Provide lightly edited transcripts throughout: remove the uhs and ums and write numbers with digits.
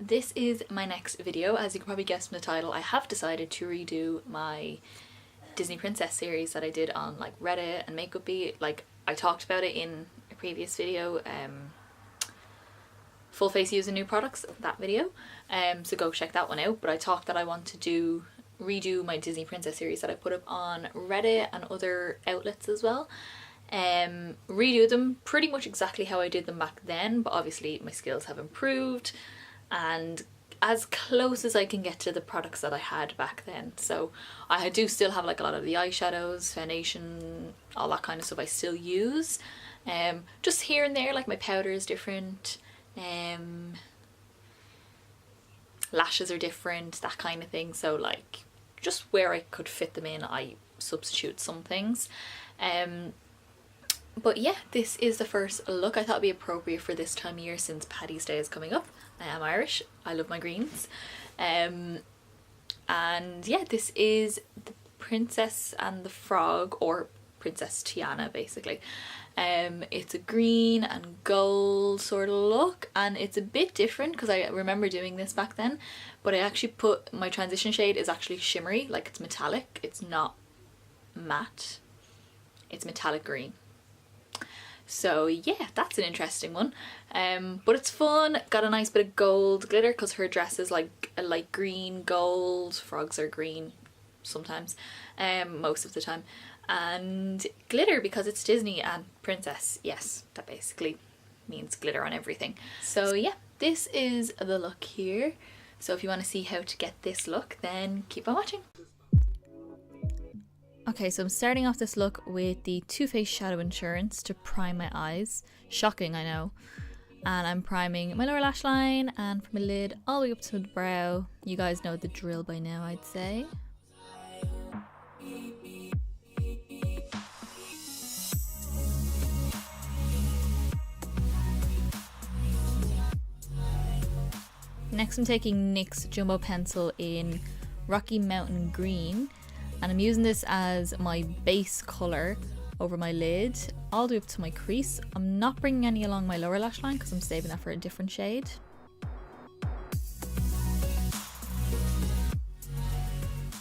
this is my next video. As you can probably guess from the title, I have decided to redo my Disney Princess series that I did on like Reddit and Makeupy. Like I talked about it in a previous video, full face using new products, that video, so go check that one out. But I talked that I want to redo my Disney Princess series that I put up on Reddit and other outlets as well. Redo them pretty much exactly how I did them back then, but obviously my skills have improved and as close as I can get to the products that I had back then. So I do still have like a lot of the eyeshadows, foundation, all that kind of stuff I still use. Just here and there, like my powder is different, lashes are different, that kind of thing. So like just where I could fit them in, I substitute some things. But yeah, this is the first look. I thought it'd be appropriate for this time of year since Paddy's Day is coming up. I am Irish, I love my greens. And yeah, this is the Princess and the Frog, or Princess Tiana basically. It's a green and gold sort of look, and it's a bit different because I remember doing this back then, but I actually put, my transition shade is actually shimmery, like it's metallic, it's not matte, it's metallic green. So yeah, that's an interesting one, but it's fun. Got a nice bit of gold glitter because her dress is like a light green gold, frogs are green sometimes, most of the time, and glitter because it's Disney and princess. Yes, that basically means glitter on everything. So yeah, this is the look here. So if you want to see how to get this look, then keep on watching. Okay, so I'm starting off this look with the Too Faced Shadow Insurance to prime my eyes. Shocking, I know. And I'm priming my lower lash line and from my lid all the way up to the brow. You guys know the drill by now, I'd say. Next I'm taking NYX Jumbo Pencil in Rocky Mountain Green, and I'm using this as my base colour over my lid all the way up to my crease. I'm not bringing any along my lower lash line because I'm saving that for a different shade.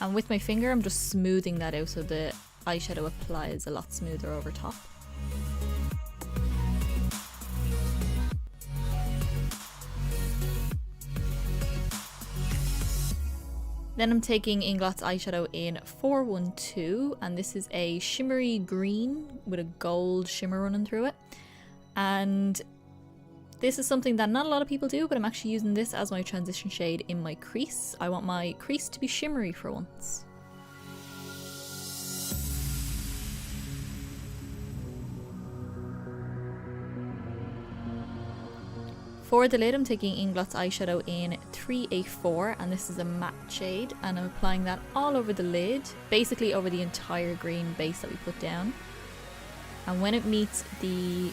And with my finger I'm just smoothing that out so the eyeshadow applies a lot smoother over top. Then I'm taking Inglot's eyeshadow in 412, and this is a shimmery green with a gold shimmer running through it. And this is something that not a lot of people do, but I'm actually using this as my transition shade in my crease. I want my crease to be shimmery for once. For the lid I'm taking Inglot's eyeshadow in 3A4, and this is a matte shade, and I'm applying that all over the lid, basically over the entire green base that we put down. And when it meets the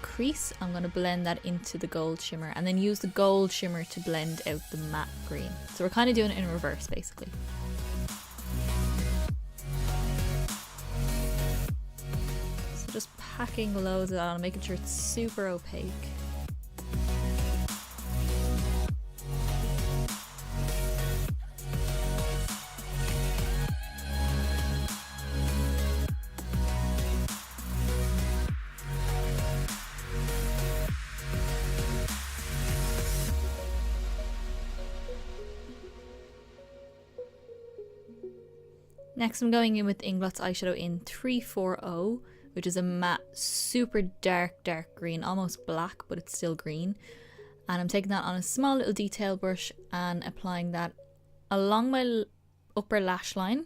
crease I'm going to blend that into the gold shimmer and then use the gold shimmer to blend out the matte green. So we're kind of doing it in reverse basically. So just packing loads of that on, making sure it's super opaque. Next I'm going in with Inglot's eyeshadow in 340, which is a matte, super dark green, almost black, but it's still green. And I'm taking that on a small little detail brush and applying that along my upper lash line.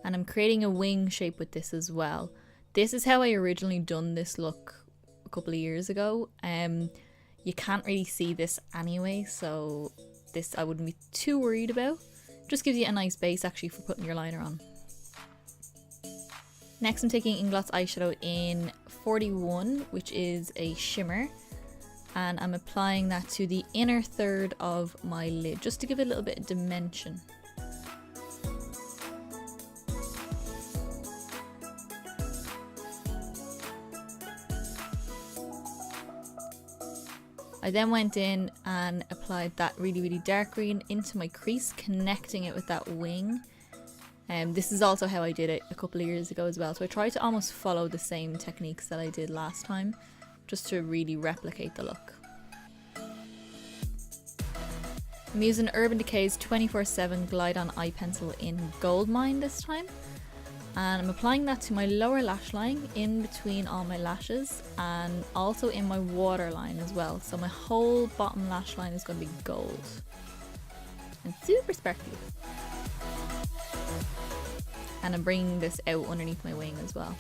And I'm creating a wing shape with this as well. This is how I originally done this look a couple of years ago. You can't really see this anyway, so this I wouldn't be too worried about. Just gives you a nice base actually for putting your liner on. Next I'm taking Inglot's eyeshadow in 41, which is a shimmer, and I'm applying that to the inner third of my lid just to give it a little bit of dimension. I then went in and applied that really dark green into my crease, connecting it with that wing. This is also how I did it a couple of years ago as well, so I tried to almost follow the same techniques that I did last time, just to really replicate the look. I'm using Urban Decay's 24/7 Glide On Eye Pencil in Goldmine this time, and I'm applying that to my lower lash line, in between all my lashes, and also in my waterline as well, so my whole bottom lash line is going to be gold and super sparkly. And I'm bringing this out underneath my wing as well.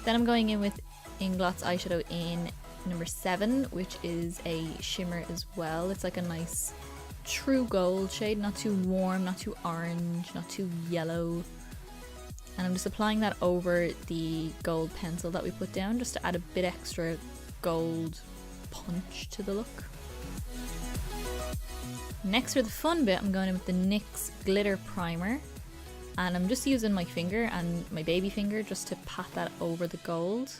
Then I'm going in with Inglot's eyeshadow in number 7, which is a shimmer as well. It's like a nice true gold shade, not too warm, not too orange, not too yellow. And I'm just applying that over the gold pencil that we put down, just to add a bit extra gold punch to the look. Next, for the fun bit, I'm going in with the NYX Glitter Primer, and I'm just using my finger and my baby finger just to pat that over the gold.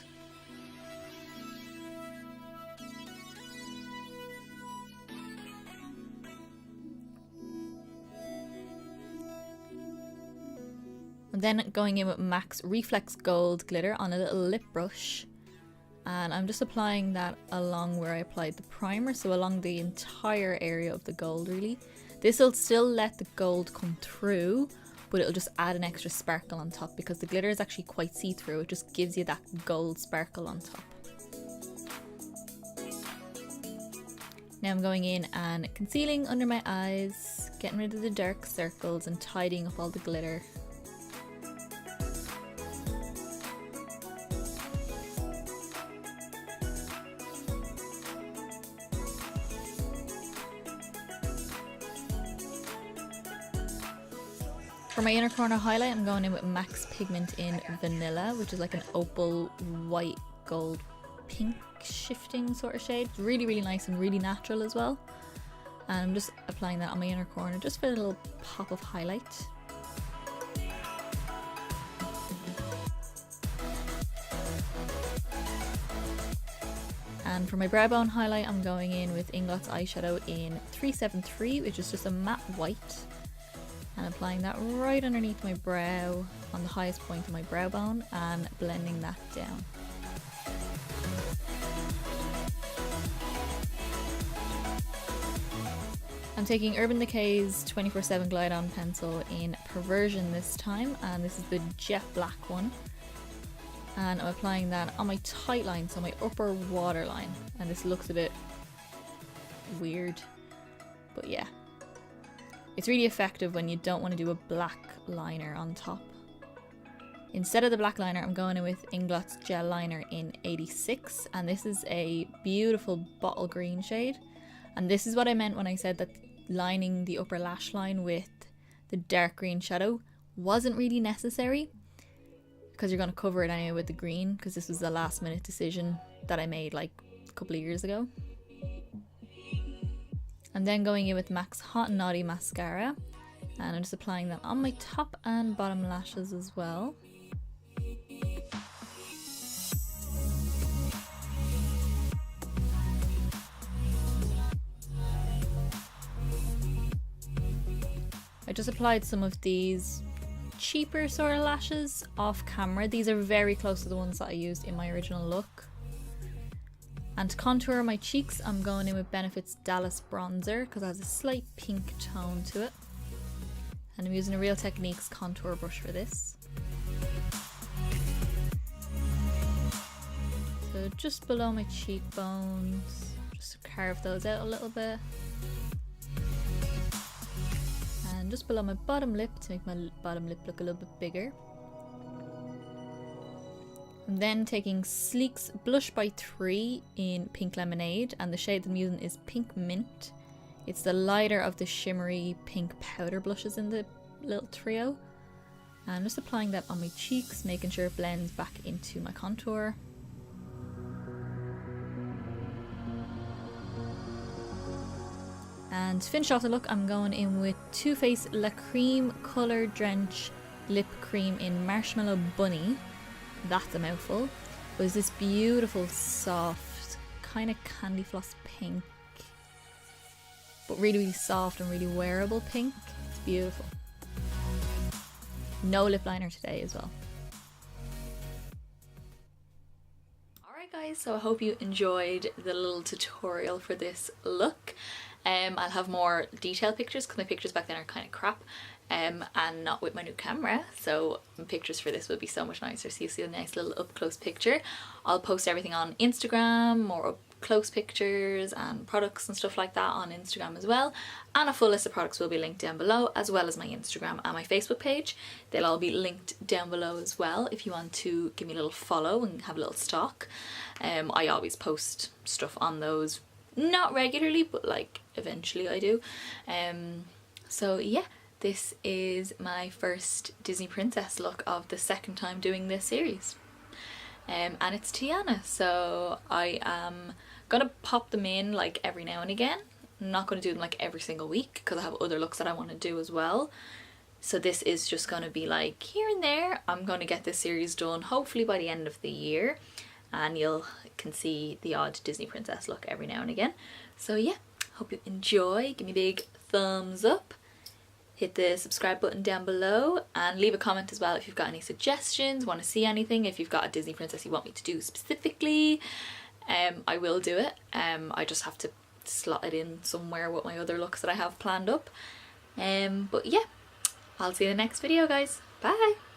I'm then going in with MAC's Reflex Gold Glitter on a little lip brush, and I'm just applying that along where I applied the primer, so along the entire area of the gold really. This will still let the gold come through, but it'll just add an extra sparkle on top because the glitter is actually quite see-through. It just gives you that gold sparkle on top. Now I'm going in and concealing under my eyes, getting rid of the dark circles and tidying up all the glitter. For my inner corner highlight, I'm going in with MAC's Pigment in Vanilla, which is like an opal white gold pink shifting sort of shade. It's really nice and really natural as well. And I'm just applying that on my inner corner just for a little pop of highlight. And for my brow bone highlight, I'm going in with Inglot's eyeshadow in 373, which is just a matte white. And applying that right underneath my brow on the highest point of my brow bone and blending that down. I'm taking Urban Decay's 24/7 Glide On pencil in Perversion this time, and this is the jet black one. And I'm applying that on my tight line, so my upper waterline. And this looks a bit weird, but yeah. It's really effective when you don't want to do a black liner on top. Instead of the black liner, I'm going in with Inglot's Gel Liner in 86, and this is a beautiful bottle green shade. And this is what I meant when I said that lining the upper lash line with the dark green shadow wasn't really necessary, because you're going to cover it anyway with the green, because this was a last minute decision that I made like a couple of years ago. I'm then going in with MAC's Hot and Naughty Mascara, and I'm just applying that on my top and bottom lashes as well. I just applied some of these cheaper sort of lashes off camera. These are very close to the ones that I used in my original look. And to contour my cheeks, I'm going in with Benefit's Dallas Bronzer because it has a slight pink tone to it. And I'm using a Real Techniques contour brush for this. So just below my cheekbones, just carve those out a little bit. And just below my bottom lip to make my bottom lip look a little bit bigger. I'm then taking Sleek's Blush by 3 in Pink Lemonade, and the shade I'm using is Pink Mint. It's the lighter of the shimmery pink powder blushes in the little trio. And I'm just applying that on my cheeks, making sure it blends back into my contour. And to finish off the look, I'm going in with Too Faced La Creme Colour Drench Lip Cream in Marshmallow Bunny. That's a mouthful. It was this beautiful, soft, kind of candy floss pink, but really, really soft and really wearable pink. It's beautiful. No lip liner today as well. Alright guys, so I hope you enjoyed the little tutorial for this look. I'll have more detailed pictures because my pictures back then are kind of crap, and not with my new camera, so pictures for this would be so much nicer, so you see a nice little up close picture. I'll post everything on Instagram, more up close pictures and products and stuff like that on Instagram as well, and a full list of products will be linked down below, as well as my Instagram and my Facebook page. They'll all be linked down below as well if you want to give me a little follow and have a little stalk. I always post stuff on those, not regularly, but like eventually I do. So yeah, this is my first Disney princess look of the second time doing this series. And it's Tiana, so I am gonna pop them in like every now and again. I'm not gonna do them like every single week because I have other looks that I want to do as well. So this is just gonna be like here and there. I'm gonna get this series done hopefully by the end of the year, and you can see the odd Disney princess look every now and again. So yeah, hope you enjoy. Give me a big thumbs up. Hit the subscribe button down below and leave a comment as well if you've got any suggestions, want to see anything, if you've got a Disney princess you want me to do specifically. I will do it. I just have to slot it in somewhere with my other looks that I have planned up. But yeah, I'll see you in the next video guys. Bye!